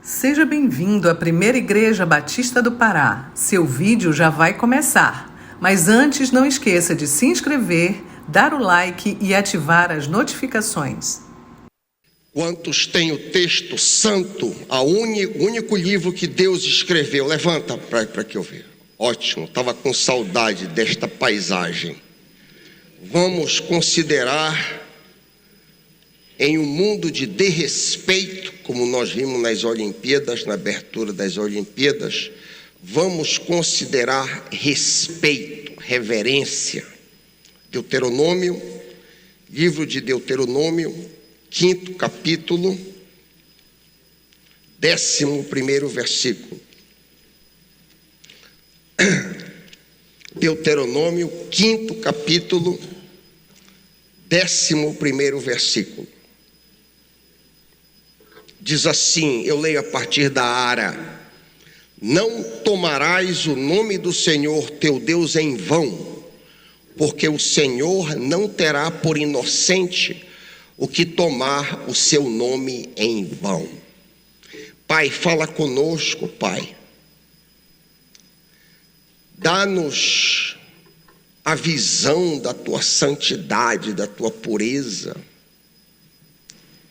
Seja bem-vindo à Primeira Igreja Batista do Pará. Seu vídeo já vai começar. Mas antes, não esqueça de se inscrever, dar o like e ativar as notificações. Quantos têm o texto santo, o único livro que Deus escreveu? Levanta para que eu veja. Ótimo, estava com saudade desta paisagem. Vamos considerar, em um mundo de desrespeito, como nós vimos nas Olimpíadas, na abertura das Olimpíadas, vamos considerar respeito, reverência. Deuteronômio, livro de Deuteronômio, 5º capítulo, 11º versículo. Deuteronômio, 5º capítulo, 11º versículo. Diz assim, eu leio a partir da Ara: não tomarás o nome do Senhor teu Deus em vão, porque o Senhor não terá por inocente o que tomar o seu nome em vão. Pai, fala conosco, Pai. Dá-nos a visão da tua santidade, da tua pureza.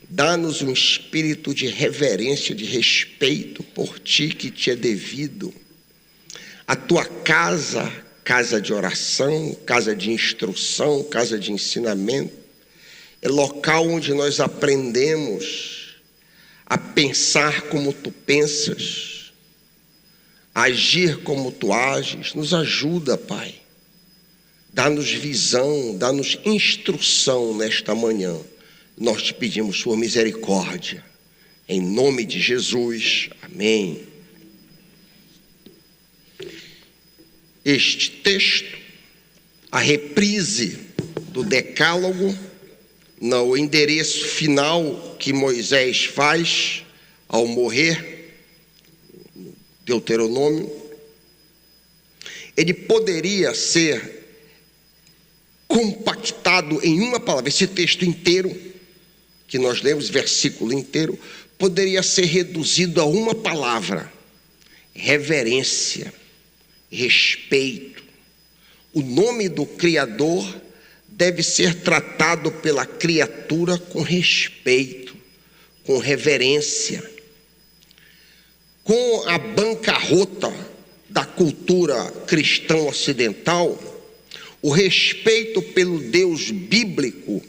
Dá-nos um espírito de reverência, de respeito por ti que te é devido. A tua casa, casa de oração, casa de instrução, casa de ensinamento, é local onde nós aprendemos a pensar como tu pensas, a agir como tu ages. Nos ajuda, Pai. Dá-nos visão, dá-nos instrução nesta manhã. Nós te pedimos sua misericórdia, em nome de Jesus, amém. Este texto, a reprise do decálogo, no endereço final que Moisés faz ao morrer, Deuteronômio, ele poderia ser compactado em uma palavra. Esse texto inteiro que nós lemos, versículo inteiro, poderia ser reduzido a uma palavra: reverência, respeito. O nome do Criador deve ser tratado pela criatura com respeito, com reverência. Com a bancarrota da cultura cristã ocidental, o respeito pelo Deus bíblico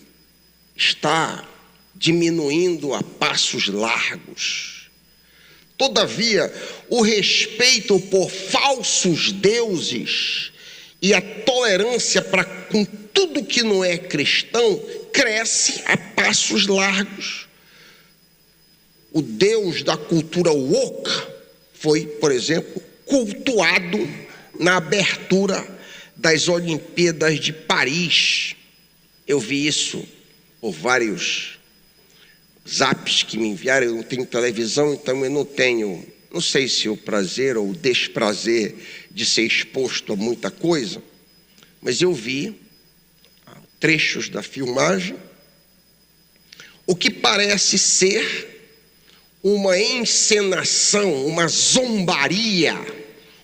está diminuindo a passos largos. Todavia, o respeito por falsos deuses e a tolerância para com tudo que não é cristão cresce a passos largos. O Deus da cultura woke foi, por exemplo, cultuado na abertura das Olimpíadas de Paris. Eu vi isso por vários zaps que me enviaram. Eu não tenho televisão, então eu não sei se o prazer ou o desprazer de ser exposto a muita coisa, mas eu vi trechos da filmagem, o que parece ser uma encenação, uma zombaria,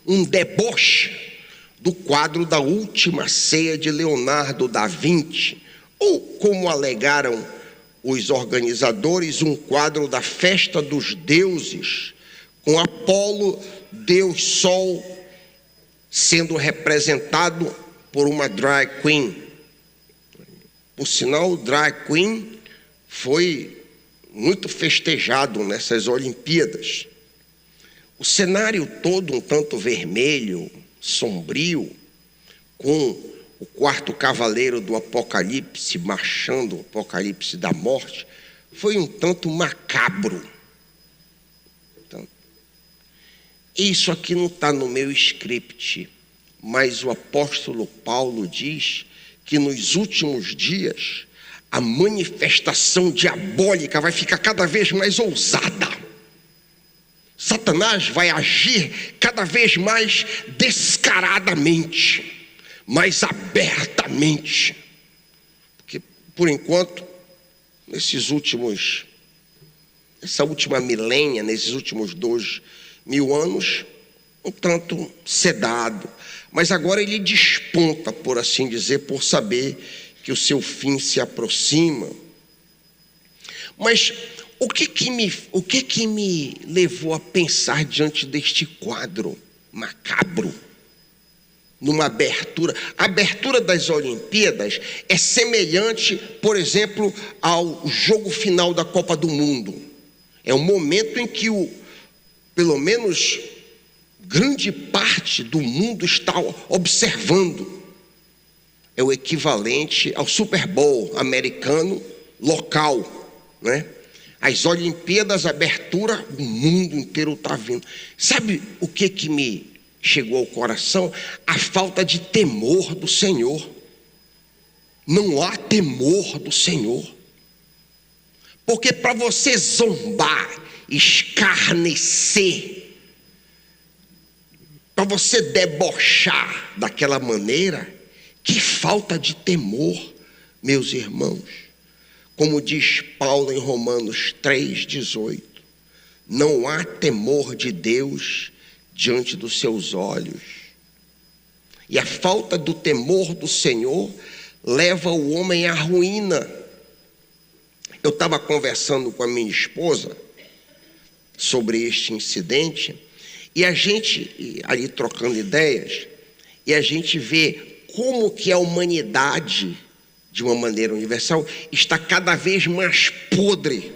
um deboche do quadro da Última Ceia de Leonardo da Vinci, ou, como alegaram os organizadores, um quadro da festa dos deuses, com Apolo, Deus Sol, sendo representado por uma drag queen. Por sinal, drag queen foi muito festejado nessas Olimpíadas. O cenário todo um tanto vermelho, sombrio, com o quarto cavaleiro do Apocalipse marchando, o Apocalipse da morte, foi um tanto macabro. Então, isso aqui não está no meu script, mas o apóstolo Paulo diz que nos últimos dias a manifestação diabólica vai ficar cada vez mais ousada. Satanás vai agir cada vez mais descaradamente, mais abertamente. Porque, por enquanto, nesses últimos essa última milênia, nesses últimos 2000 anos, um tanto sedado. Mas agora ele desponta, por assim dizer, por saber que o seu fim se aproxima. Mas o que me levou a pensar diante deste quadro macabro? Numa abertura. A abertura das Olimpíadas é semelhante, por exemplo, ao jogo final da Copa do Mundo. É um momento em que pelo menos grande parte do mundo está observando. É o equivalente ao Super Bowl americano local, né? As Olimpíadas, a abertura, o mundo inteiro está vindo. Sabe o que me chegou ao coração? A falta de temor do Senhor. Não há temor do Senhor. Porque para você zombar, escarnecer, para você debochar daquela maneira, que falta de temor, meus irmãos. Como diz Paulo em Romanos 3,18, não há temor de Deus diante dos seus olhos. E a falta do temor do Senhor leva o homem à ruína. Eu estava conversando com a minha esposa sobre este incidente, e a gente, ali trocando ideias, e a gente vê como que a humanidade, de uma maneira universal, está cada vez mais podre.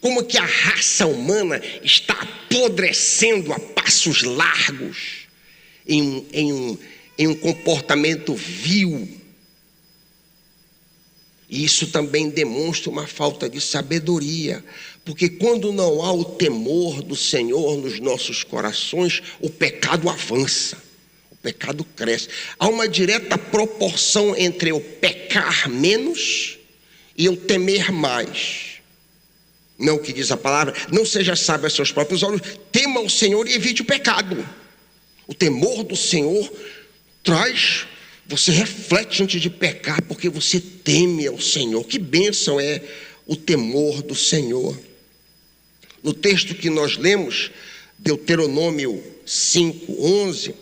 Como que a raça humana está apodrecendo a passos largos em um comportamento vil. E isso também demonstra uma falta de sabedoria, porque quando não há o temor do Senhor nos nossos corações, o pecado avança, o pecado cresce. Há uma direta proporção entre eu pecar menos e eu temer mais. Não o que diz a palavra, não seja sábio a seus próprios olhos, tema o Senhor e evite o pecado. O temor do Senhor traz, você reflete antes de pecar, porque você teme ao Senhor. Que bênção é o temor do Senhor. No texto que nós lemos, Deuteronômio 5:11,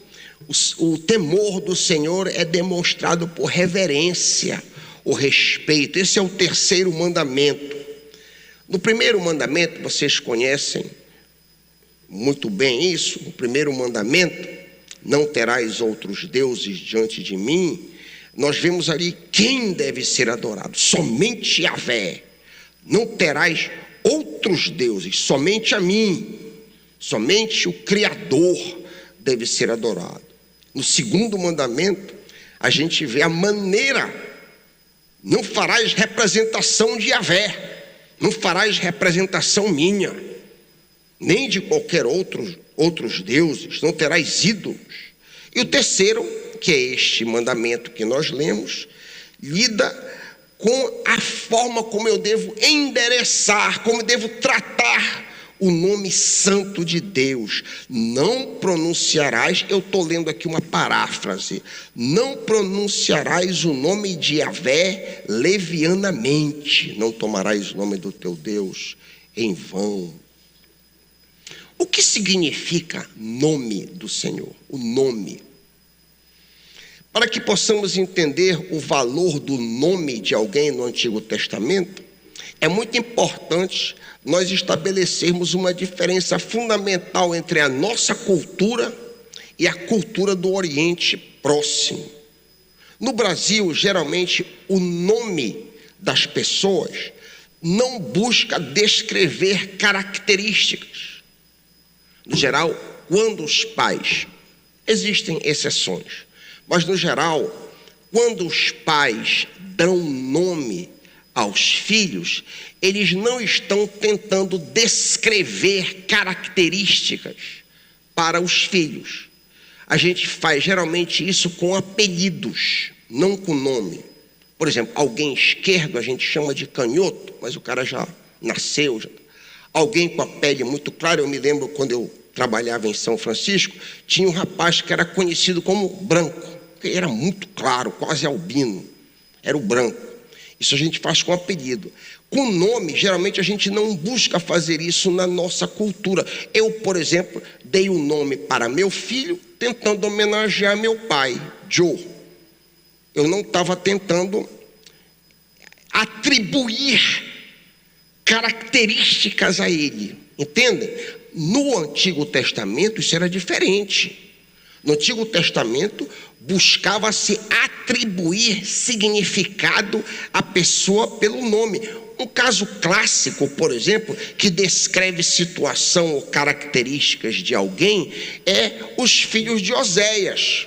o temor do Senhor é demonstrado por reverência, o respeito. Esse é o terceiro mandamento. No primeiro mandamento, vocês conhecem muito bem isso. O primeiro mandamento, não terás outros deuses diante de mim. Nós vemos ali quem deve ser adorado, somente Yahvé. Não terás outros deuses, somente a mim, somente o Criador deve ser adorado. No segundo mandamento, a gente vê a maneira: não farás representação de Yahvé, não farás representação minha, nem de qualquer outros deuses, não terás ídolos. E o terceiro, que é este mandamento que nós lemos, lida com a forma como eu devo endereçar, como eu devo tratar o nome santo de Deus. Não pronunciarás, eu estou lendo aqui uma paráfrase, não pronunciarás o nome de Yahvé levianamente, não tomarás o nome do teu Deus em vão. O que significa nome do Senhor? O nome. Para que possamos entender o valor do nome de alguém no Antigo Testamento, é muito importante nós estabelecermos uma diferença fundamental entre a nossa cultura e a cultura do Oriente Próximo. No Brasil, geralmente, o nome das pessoas não busca descrever características. No geral, quando os pais, existem exceções, mas no geral, quando os pais dão nome aos filhos, eles não estão tentando descrever características para os filhos. A gente faz geralmente isso com apelidos, não com nome. Por exemplo, alguém esquerdo a gente chama de canhoto, mas o cara já nasceu. Alguém com a pele muito clara, eu me lembro quando eu trabalhava em São Francisco, tinha um rapaz que era conhecido como branco, porque era muito claro, quase albino, era o branco. Isso a gente faz com apelido. Com nome, geralmente a gente não busca fazer isso na nossa cultura. Eu, por exemplo, dei um nome para meu filho tentando homenagear meu pai, Joe. Eu não estava tentando atribuir características a ele, entendem? No Antigo Testamento isso era diferente. No Antigo Testamento buscava-se atribuir significado à pessoa pelo nome. Um caso clássico, por exemplo, que descreve situação ou características de alguém é os filhos de Oséias.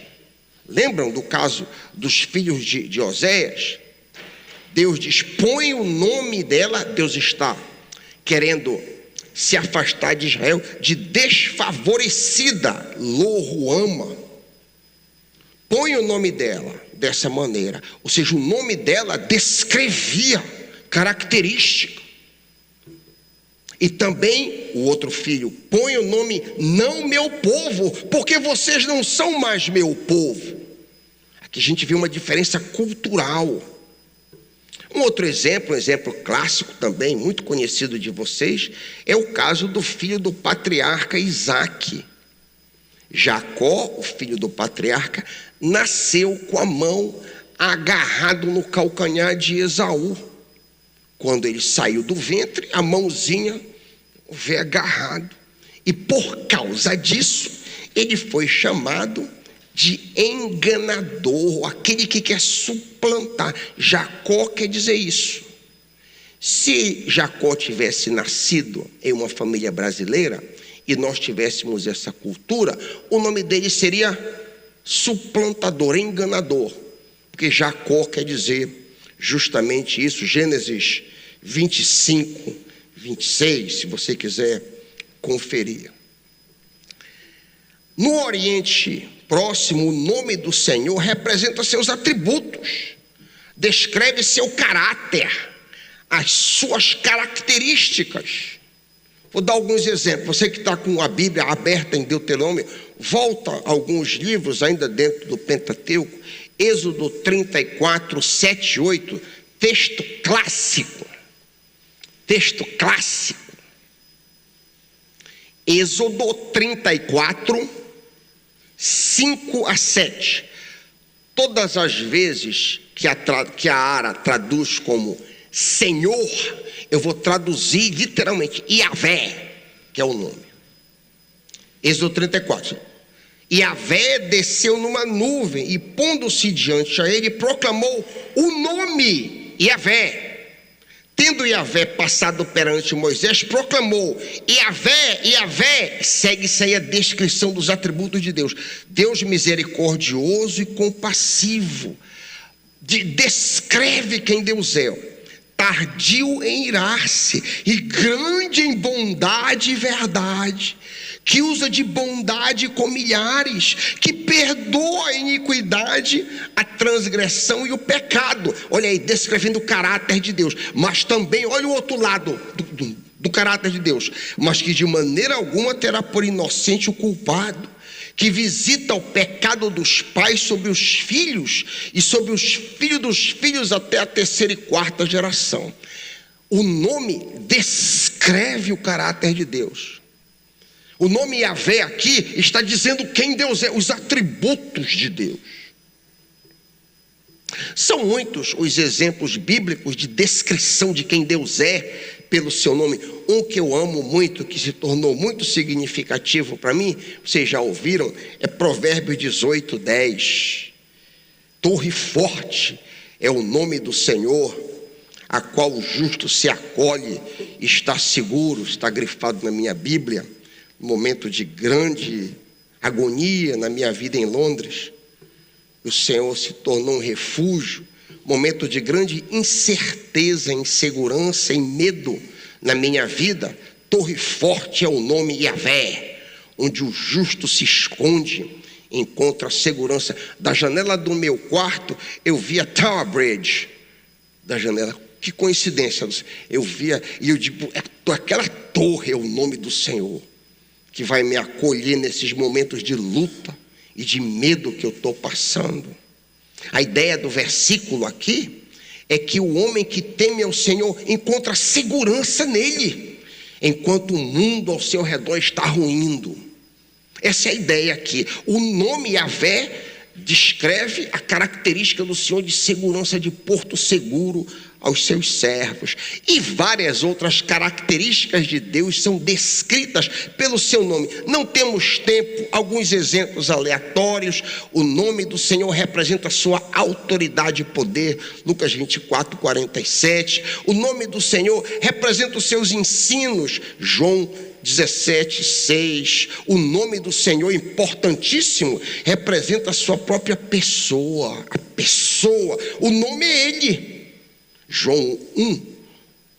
Lembram do caso dos filhos de Oséias? Deus diz, põe o nome dela, Deus está querendo se afastar de Israel, de desfavorecida, Lo-Ruama. Põe o nome dela dessa maneira, ou seja, o nome dela descrevia característica. E também o outro filho, põe o nome, não meu povo, porque vocês não são mais meu povo. Aqui a gente vê uma diferença cultural. Um outro exemplo, um exemplo clássico também, muito conhecido de vocês, é o caso do filho do patriarca Isaque. Jacó, o filho do patriarca, nasceu com a mão agarrado no calcanhar de Esaú. Quando ele saiu do ventre, a mãozinha veio agarrado. E por causa disso, ele foi chamado de enganador, aquele que quer suplantar. Jacó quer dizer isso. Se Jacó tivesse nascido em uma família brasileira e nós tivéssemos essa cultura, o nome dele seria suplantador, enganador, porque Jacó quer dizer justamente isso. Gênesis 25, 26, se você quiser conferir. No Oriente Próximo, o nome do Senhor representa seus atributos, descreve seu caráter, as suas características. Vou dar alguns exemplos. Você que está com a Bíblia aberta em Deuteronômio, volta a alguns livros ainda dentro do Pentateuco. Êxodo 34, 7 e 8, texto clássico. Texto clássico. Êxodo 34, 5 a 7. Todas as vezes que a Ara traduz como Senhor, eu vou traduzir literalmente Yahvé, que é o nome. Êxodo 34. Yahvé desceu numa nuvem e, pondo-se diante a ele, proclamou o nome Yahvé. Tendo Yahvé passado perante Moisés, proclamou: Yahvé, Yahvé. Segue-se aí a descrição dos atributos de Deus. Deus misericordioso e compassivo. Descreve quem Deus é. Tardio em irar-se e grande em bondade e verdade, que usa de bondade com milhares, que perdoa a iniquidade, a transgressão e o pecado. Olha aí, descrevendo o caráter de Deus. Mas também, olha o outro lado do caráter de Deus. Mas que de maneira alguma terá por inocente o culpado, que visita o pecado dos pais sobre os filhos e sobre os filhos dos filhos até a terceira e quarta geração. O nome descreve o caráter de Deus. O nome Yahvé aqui está dizendo quem Deus é, os atributos de Deus. São muitos os exemplos bíblicos de descrição de quem Deus é pelo seu nome. Um que eu amo muito, que se tornou muito significativo para mim, vocês já ouviram, é Provérbios 18, 10. Torre forte é o nome do Senhor, a qual o justo se acolhe e está seguro. Está grifado na minha Bíblia. Momento de grande agonia na minha vida em Londres, o Senhor se tornou um refúgio. Momento de grande incerteza, insegurança e medo na minha vida, torre forte é o nome Yahvé, onde o justo se esconde, encontra segurança. Da janela do meu quarto eu via Tower Bridge, da janela. Que coincidência, eu via e eu digo, aquela torre é o nome do Senhor, que vai me acolher nesses momentos de luta e de medo que eu estou passando. A ideia do versículo aqui é que o homem que teme ao Senhor encontra segurança nele, enquanto o mundo ao seu redor está ruindo. Essa é a ideia aqui. O nome Yahvé descreve a característica do Senhor de segurança, de porto seguro aos seus servos. E várias outras características de Deus são descritas pelo seu nome. Não temos tempo, alguns exemplos aleatórios. O nome do Senhor representa a sua autoridade e poder, Lucas 24, 47. O nome do Senhor representa os seus ensinos, João 17, 6. O nome do Senhor, importantíssimo, representa a sua própria pessoa. A pessoa, o nome é Ele. João 1,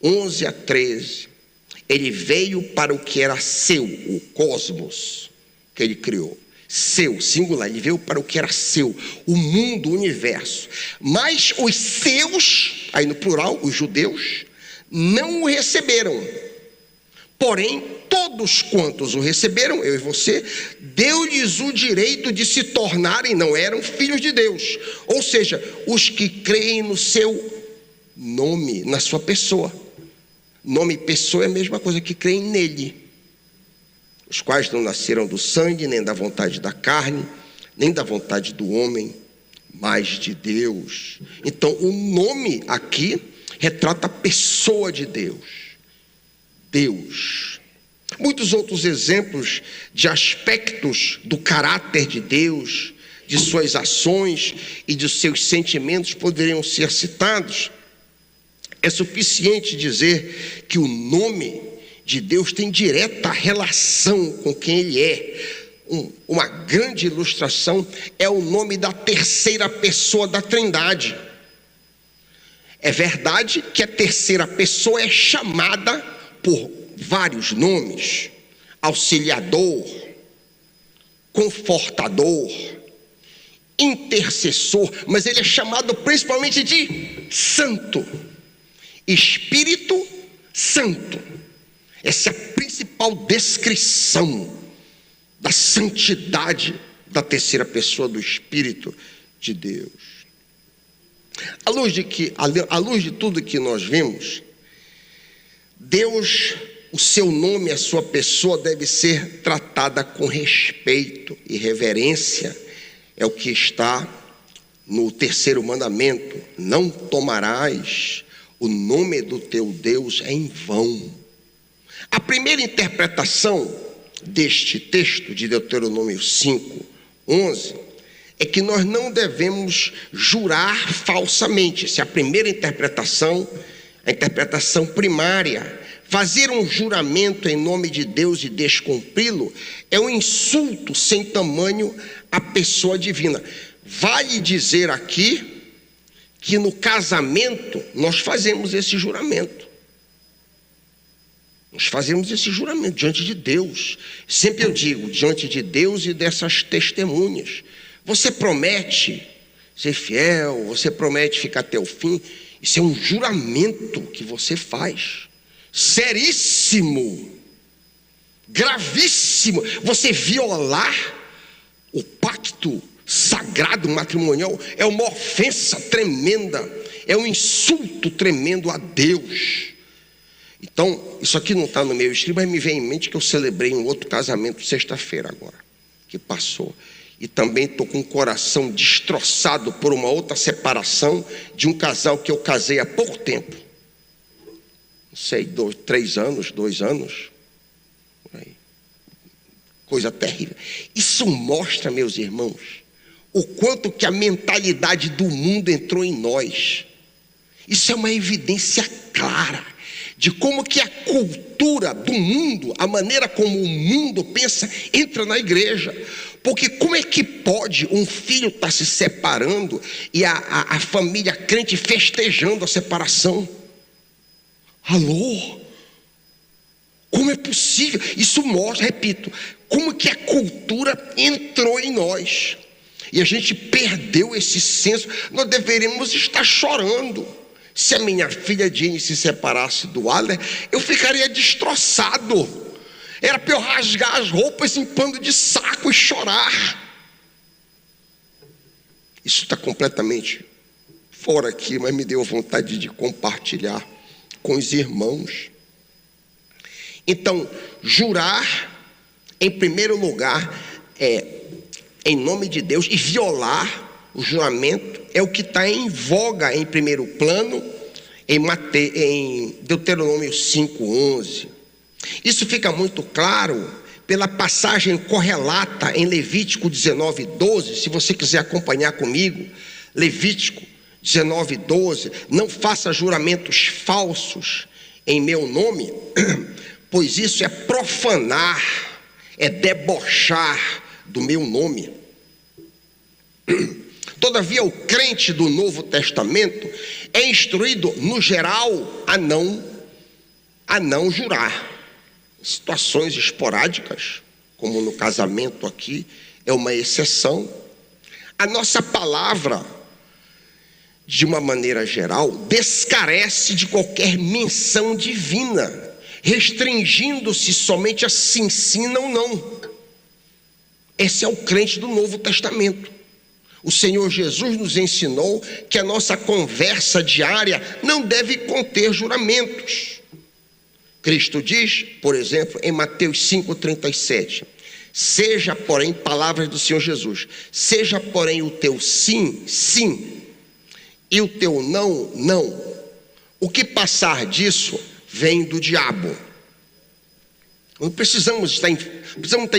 11 a 13. Ele veio para o que era seu, o cosmos que ele criou. Seu, singular, ele veio para o que era seu, o mundo, o universo. Mas os seus, aí no plural, os judeus, não o receberam. Porém, todos quantos o receberam, eu e você, deu-lhes o direito de se tornarem, não eram filhos de Deus. Ou seja, os que creem no seu nome, na sua pessoa. Nome e pessoa é a mesma coisa, que creem nele. Os quais não nasceram do sangue, nem da vontade da carne, nem da vontade do homem, mas de Deus. Então, o nome aqui retrata a pessoa de Deus. Deus. Muitos outros exemplos de aspectos do caráter de Deus, de suas ações e de seus sentimentos poderiam ser citados. É suficiente dizer que o nome de Deus tem direta relação com quem Ele é. Uma grande ilustração é o nome da terceira pessoa da Trindade. É verdade que a terceira pessoa é chamada por vários nomes: auxiliador, confortador, intercessor, mas ele é chamado principalmente de Santo. Espírito Santo. Essa é a principal descrição da santidade da terceira pessoa do Espírito de Deus. À luz de tudo que nós vimos, Deus, o seu nome, a sua pessoa deve ser tratada com respeito e reverência. É o que está no terceiro mandamento: não tomarás o nome do teu Deus em vão. A primeira interpretação deste texto de Deuteronômio 5, 11, é que nós não devemos jurar falsamente. Essa é a primeira interpretação, a interpretação primária. Fazer um juramento em nome de Deus e descumpri-lo é um insulto sem tamanho à pessoa divina. Vale dizer aqui que no casamento nós fazemos esse juramento. Nós fazemos esse juramento diante de Deus. Sempre eu digo, diante de Deus e dessas testemunhas. Você promete ser fiel, você promete ficar até o fim. Isso é um juramento que você faz. Seríssimo, gravíssimo. Você violar o pacto sagrado matrimonial é uma ofensa tremenda, é um insulto tremendo a Deus. Então, isso aqui não está no meu escrito, mas me vem em mente que eu celebrei um outro casamento sexta-feira agora, que passou. E também estou com o coração destroçado por uma outra separação de um casal que eu casei há pouco tempo. Não sei, 2 anos. Coisa terrível. Isso mostra, meus irmãos, o quanto que a mentalidade do mundo entrou em nós. Isso é uma evidência clara de como que a cultura do mundo, a maneira como o mundo pensa, entra na igreja. Porque como é que pode um filho estar se separando e a família crente festejando a separação? Alô? Como é possível? Isso mostra, repito, como que a cultura entrou em nós. E a gente perdeu esse senso. Nós deveríamos estar chorando. Se a minha filha Jenny se separasse do Aller, eu ficaria destroçado. Era para eu rasgar as roupas em pano de saco e chorar. Isso está completamente fora aqui, mas me deu vontade de compartilhar com os irmãos. Então, jurar, em primeiro lugar, é em nome de Deus, e violar o juramento é o que está em voga em primeiro plano em Deuteronômio 5:11. Isso fica muito claro pela passagem correlata em Levítico 19:12. Se você quiser acompanhar comigo, Levítico 19:12: não faça juramentos falsos em meu nome, pois isso é profanar, é debochar do meu nome. Todavia, o crente do Novo Testamento é instruído, no geral, a não jurar. Situações esporádicas, como no casamento aqui, é uma exceção. A nossa palavra, de uma maneira geral, descarece de qualquer menção divina, restringindo-se somente a sim, sim, não, não. Esse é o crente do Novo Testamento. O Senhor Jesus nos ensinou que a nossa conversa diária não deve conter juramentos. Cristo diz, por exemplo, em Mateus 5:37, seja, porém, palavras do Senhor Jesus, seja, porém, o teu sim, sim, e o teu não, não. O que passar disso vem do diabo. Não precisamos estar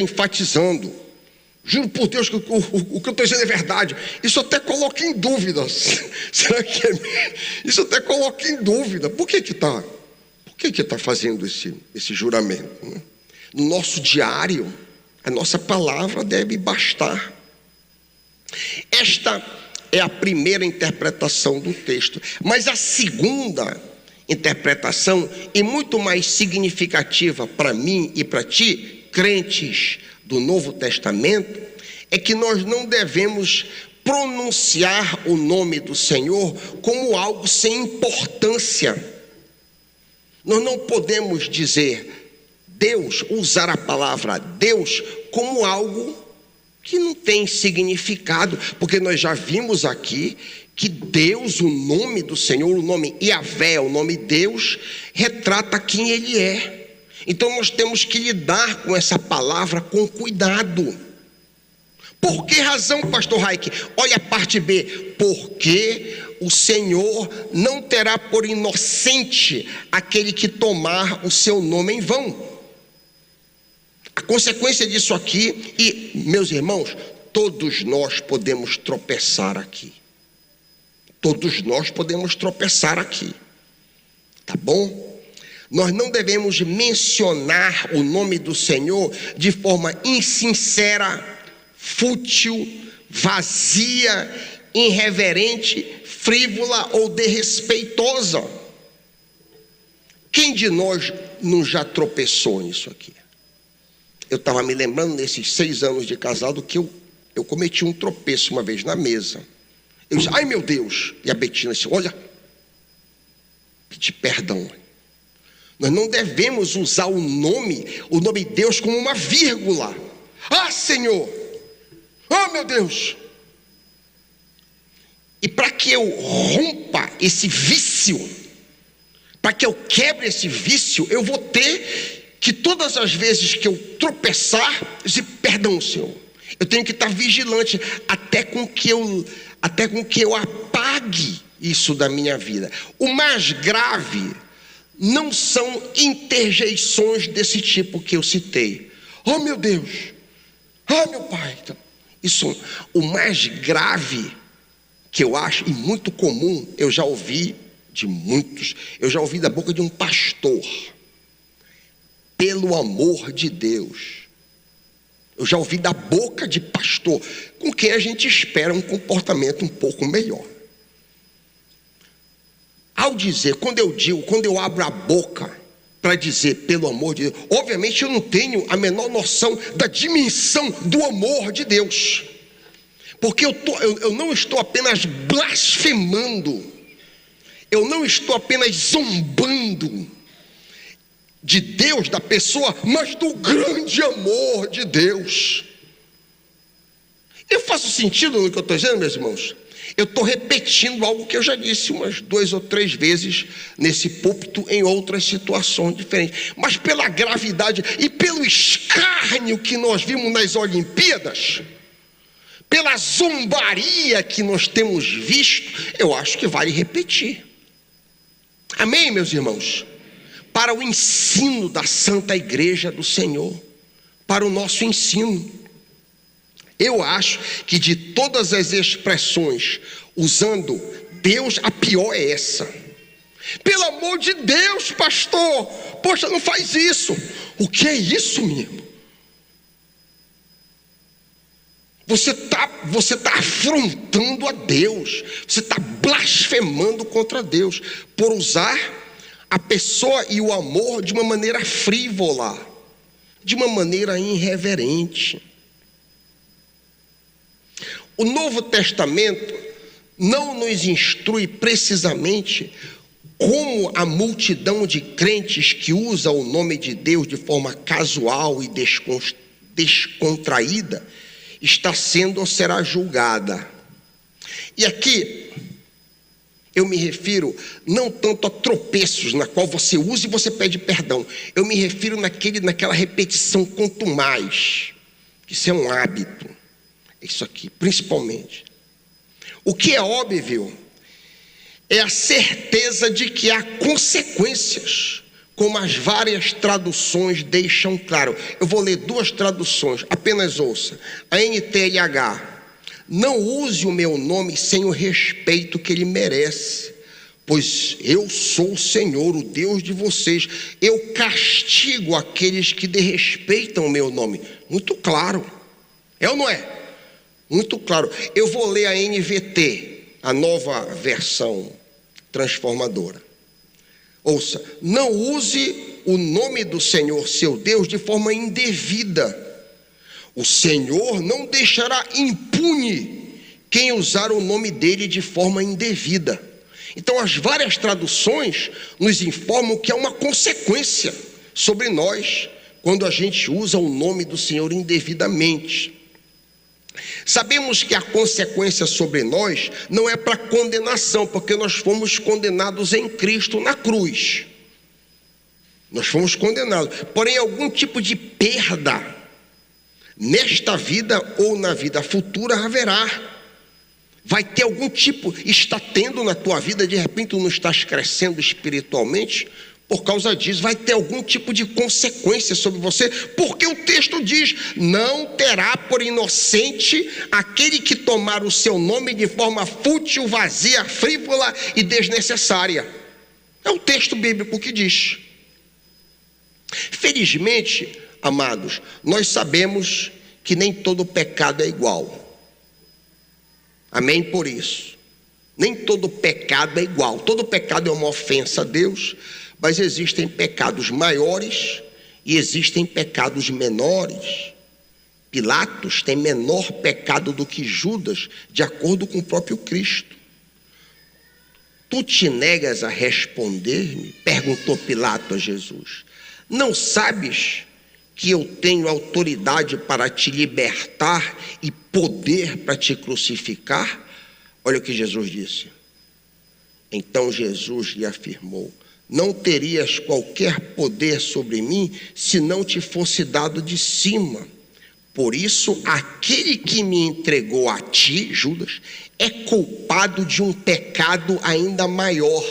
enfatizando. Juro por Deus que o que eu estou dizendo é verdade. Isso até coloca em dúvida. Será que é? Isso até coloca em dúvida. Por que está fazendo esse juramento? Né? No nosso diário, a nossa palavra deve bastar. Esta é a primeira interpretação do texto. Mas a segunda interpretação, e muito mais significativa para mim e para ti, crentes do Novo Testamento, é que nós não devemos pronunciar o nome do Senhor como algo sem importância. Nós não podemos dizer Deus, usar a palavra Deus como algo que não tem significado, porque nós já vimos aqui que Deus, o nome do Senhor, o nome Yahvé, o nome Deus, retrata quem Ele é. Então nós temos que lidar com essa palavra com cuidado. Por que razão, pastor Raik? Olha a parte B. Porque o Senhor não terá por inocente aquele que tomar o seu nome em vão. A consequência disso aqui, e meus irmãos, todos nós podemos tropeçar aqui. Todos nós podemos tropeçar aqui. Tá bom? Nós não devemos mencionar o nome do Senhor de forma insincera, fútil, vazia, irreverente, frívola ou desrespeitosa. Quem de nós não já tropeçou nisso aqui? Eu estava me lembrando nesses 6 anos de casado que eu cometi um tropeço uma vez na mesa. Eu disse, ai meu Deus. E a Betina disse, olha, pedi perdão. Nós não devemos usar o nome Deus como uma vírgula. Ah, Senhor! Ah, meu Deus! E para que eu rompa esse vício, para que eu quebre esse vício, eu vou ter que todas as vezes que eu tropeçar, dizer, perdão, Senhor. Eu tenho que estar vigilante até com que eu apague isso da minha vida. O mais grave não são interjeições desse tipo que eu citei. Oh meu Deus, oh meu Pai. Isso, o mais grave que eu acho, e muito comum, eu já ouvi de muitos, eu já ouvi da boca de um pastor, pelo amor de Deus. Eu já ouvi da boca de pastor, com quem a gente espera um comportamento um pouco melhor. Ao dizer, quando eu abro a boca para dizer pelo amor de Deus, obviamente eu não tenho a menor noção da dimensão do amor de Deus, porque eu não estou apenas blasfemando, eu não estou apenas zombando de Deus, da pessoa, mas do grande amor de Deus. Eu faço sentido no que eu estou dizendo, meus irmãos? Eu estou repetindo algo que eu já disse umas 2 ou 3 vezes nesse púlpito em outras situações diferentes. Mas pela gravidade e pelo escárnio que nós vimos nas Olimpíadas, pela zombaria que nós temos visto, eu acho que vale repetir. Amém, meus irmãos? Para o ensino da Santa Igreja do Senhor, para o nosso ensino. Eu acho que de todas as expressões, usando Deus, a pior é essa. Pelo amor de Deus, pastor, poxa, não faz isso. O que é isso, meu irmão? Você está afrontando a Deus, você está blasfemando contra Deus, por usar a pessoa e o amor de uma maneira frívola, de uma maneira irreverente. O Novo Testamento não nos instrui precisamente como a multidão de crentes que usa o nome de Deus de forma casual e descontraída está sendo ou será julgada. E aqui eu me refiro não tanto a tropeços na qual você usa e você pede perdão. Eu me refiro naquela repetição contumaz, que isso é um hábito. Isso aqui, principalmente. O que é óbvio é a certeza de que há consequências, como as várias traduções deixam claro. Eu vou ler 2 traduções, apenas ouça. A NTLH: não use o meu nome sem o respeito que ele merece, pois eu sou o Senhor, o Deus de vocês. Eu castigo aqueles que desrespeitam o meu nome. Muito claro, é ou não é? Muito claro. Eu vou ler a NVT, a nova versão transformadora. Ouça: não use o nome do Senhor, seu Deus, de forma indevida. O Senhor não deixará impune quem usar o nome dele de forma indevida. Então, as várias traduções nos informam que há uma consequência sobre nós quando a gente usa o nome do Senhor indevidamente. Sabemos que a consequência sobre nós não é para condenação, porque nós fomos condenados em Cristo na cruz. Nós fomos condenados. Porém, algum tipo de perda nesta vida ou na vida futura haverá. Vai ter algum tipo, está tendo na tua vida, de repente tu não estás crescendo espiritualmente. Por causa disso, vai ter algum tipo de consequência sobre você, porque o texto diz: não terá por inocente aquele que tomar o seu nome de forma fútil, vazia, frívola e desnecessária. É o texto bíblico que diz. Felizmente, amados, nós sabemos que nem todo pecado é igual. Amém por isso. Nem todo pecado é igual. Todo pecado é uma ofensa a Deus. Mas existem pecados maiores e existem pecados menores. Pilatos tem menor pecado do que Judas, de acordo com o próprio Cristo. Tu te negas a responder-me? Perguntou Pilato a Jesus. Não sabes que eu tenho autoridade para te libertar e poder para te crucificar? Olha o que Jesus disse. Então Jesus lhe afirmou: não terias qualquer poder sobre mim se não te fosse dado de cima. Por isso, aquele que me entregou a ti, Judas, é culpado de um pecado ainda maior.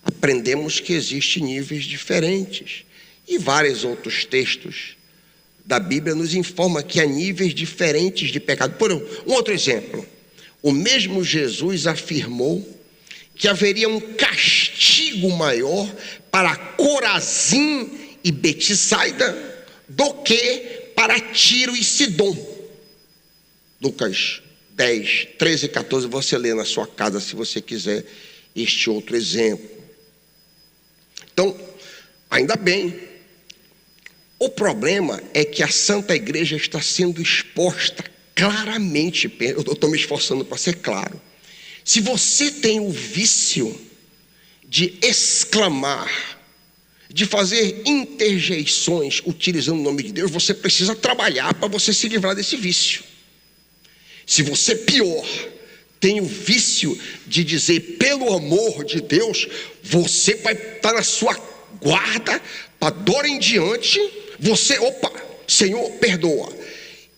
Aprendemos que existem níveis diferentes. E vários outros textos da Bíblia nos informam que há níveis diferentes de pecado. Por um outro exemplo, o mesmo Jesus afirmou que haveria um castigo maior para Corazim e Betsaida do que para Tiro e Sidom. Lucas 10, 13 e 14, você lê na sua casa se você quiser este outro exemplo. Então, ainda bem. O problema é que a Santa Igreja está sendo exposta claramente. Eu estou me esforçando para ser claro. Se você tem o vício de exclamar, de fazer interjeições utilizando o nome de Deus, você precisa trabalhar para você se livrar desse vício. Se você, pior, tem o vício de dizer, pelo amor de Deus, você vai estar na sua guarda, para dora em diante, Senhor, perdoa.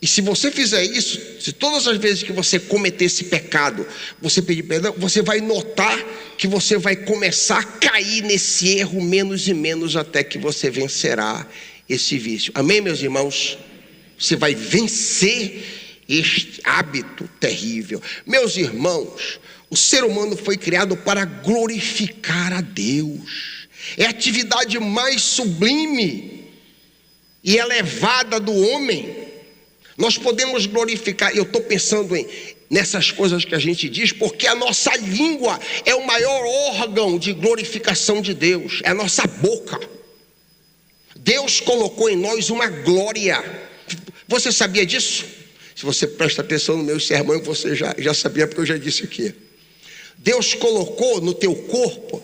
E se você fizer isso, se todas as vezes que você cometer esse pecado, você pedir perdão, você vai notar que você vai começar a cair nesse erro menos e menos, até que você vencerá esse vício. Amém, meus irmãos? Você vai vencer este hábito terrível. Meus irmãos, o ser humano foi criado para glorificar a Deus. É a atividade mais sublime e elevada do homem. Nós podemos glorificar, eu estou pensando nessas coisas que a gente diz, porque a nossa língua é o maior órgão de glorificação de Deus, é a nossa boca. Deus colocou em nós uma glória. Você sabia disso? Se você presta atenção no meu sermão, você já sabia, porque eu já disse aqui. Deus colocou no teu corpo,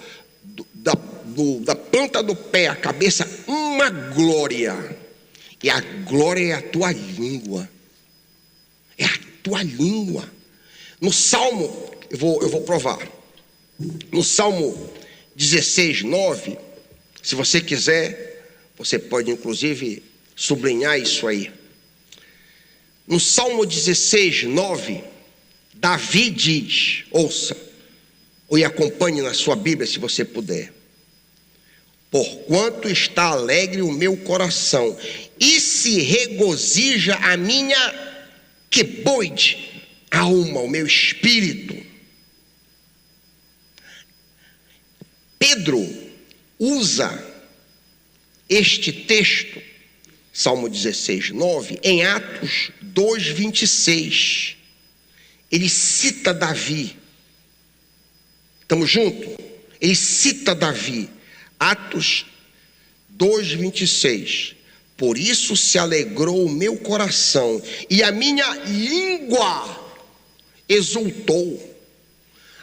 da planta do pé à cabeça, uma glória. E a glória é a tua língua. É a tua língua. No Salmo, eu vou provar. No Salmo 16, 9, se você quiser, você pode inclusive sublinhar isso aí. No Salmo 16, 9, Davi diz, ouça, ou acompanhe na sua Bíblia se você puder. Porquanto está alegre o meu coração, e se regozija a minha queboide, alma, o meu espírito. Pedro usa este texto, Salmo 16, 9, em Atos 2, 26. Ele cita Davi. Estamos juntos? Ele cita Davi. Atos 2, 26. Por isso se alegrou o meu coração, e a minha língua exultou.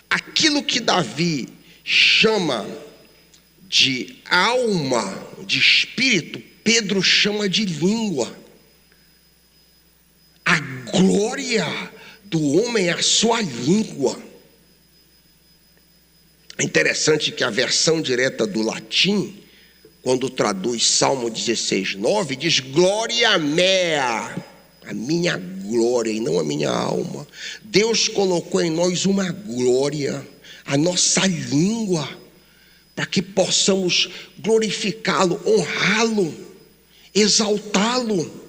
Aquilo que Davi chama de alma, de espírito, Pedro chama de língua. A glória do homem é a sua língua. É interessante que a versão direta do latim, quando traduz Salmo 16, 9, diz glória mea, a minha glória e não a minha alma. Deus colocou em nós uma glória, a nossa língua, para que possamos glorificá-lo, honrá-lo, exaltá-lo.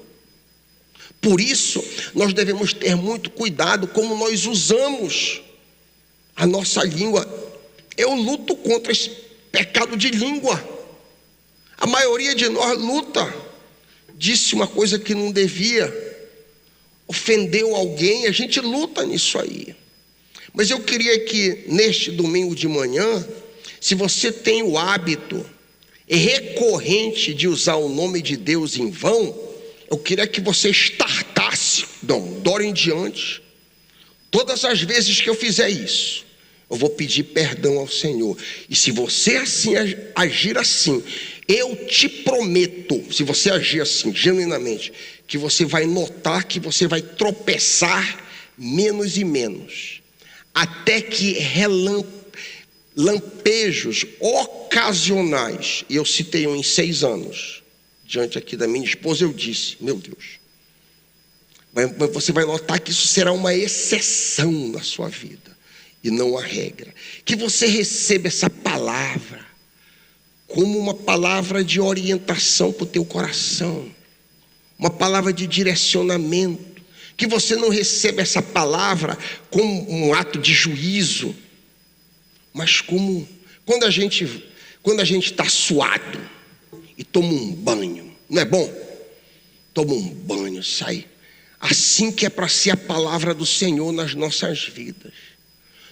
Por isso, nós devemos ter muito cuidado como nós usamos a nossa língua. Eu luto contra esse pecado de língua. A maioria de nós luta. Disse uma coisa que não devia, ofendeu alguém, a gente luta nisso aí. Mas eu queria que neste domingo de manhã, se você tem o hábito recorrente de usar o nome de Deus em vão, eu queria que você startasse, dora em diante, todas as vezes que eu fizer isso, eu vou pedir perdão ao Senhor. E se você assim agir assim, eu te prometo, se você agir assim, genuinamente, que você vai notar que você vai tropeçar menos e menos, até que lampejos ocasionais, e eu citei um em 6 anos, diante aqui da minha esposa, eu disse, meu Deus, você vai notar que isso será uma exceção na sua vida, e não a regra. Que você receba essa palavra como uma palavra de orientação para o teu coração, uma palavra de direcionamento. Que você não receba essa palavra como um ato de juízo, mas como quando a gente está suado e toma um banho, não é bom? Toma um banho, sai. Assim que é para ser a palavra do Senhor nas nossas vidas.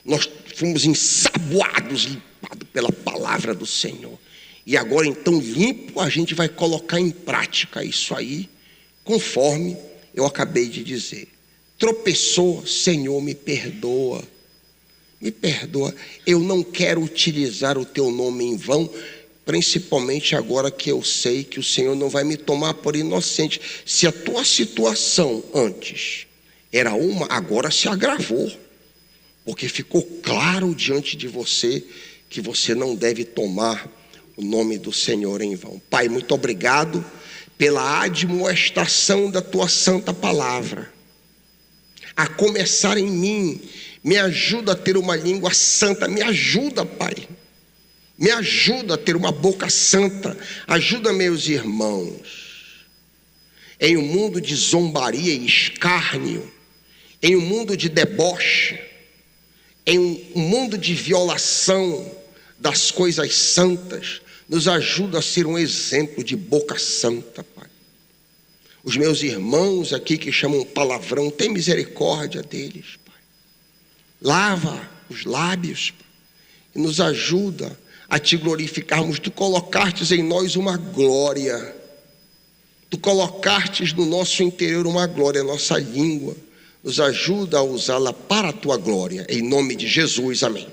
Nós fomos ensaboados, limpados pela palavra do Senhor. E agora então limpo, a gente vai colocar em prática isso aí, conforme eu acabei de dizer. Tropeçou, Senhor, me perdoa. Me perdoa. Eu não quero utilizar o teu nome em vão, principalmente agora que eu sei que o Senhor não vai me tomar por inocente. Se a tua situação antes era uma, agora se agravou. porque ficou claro diante de você que você não deve tomar o nome do Senhor em vão. Pai, muito obrigado pela admoestação da tua santa palavra. A começar em mim, me ajuda a ter uma língua santa, me ajuda, Pai. Me ajuda a ter uma boca santa, ajuda meus irmãos. Em um mundo de zombaria e escárnio, em um mundo de deboche, em um mundo de violação das coisas santas, nos ajuda a ser um exemplo de boca santa, Pai. Os meus irmãos aqui que chamam palavrão, tem misericórdia deles, Pai. Lava os lábios, Pai, e nos ajuda a te glorificarmos. Tu colocastes em nós uma glória, tu colocastes no nosso interior uma glória, a nossa língua. Nos ajuda a usá-la para a tua glória, em nome de Jesus, amém.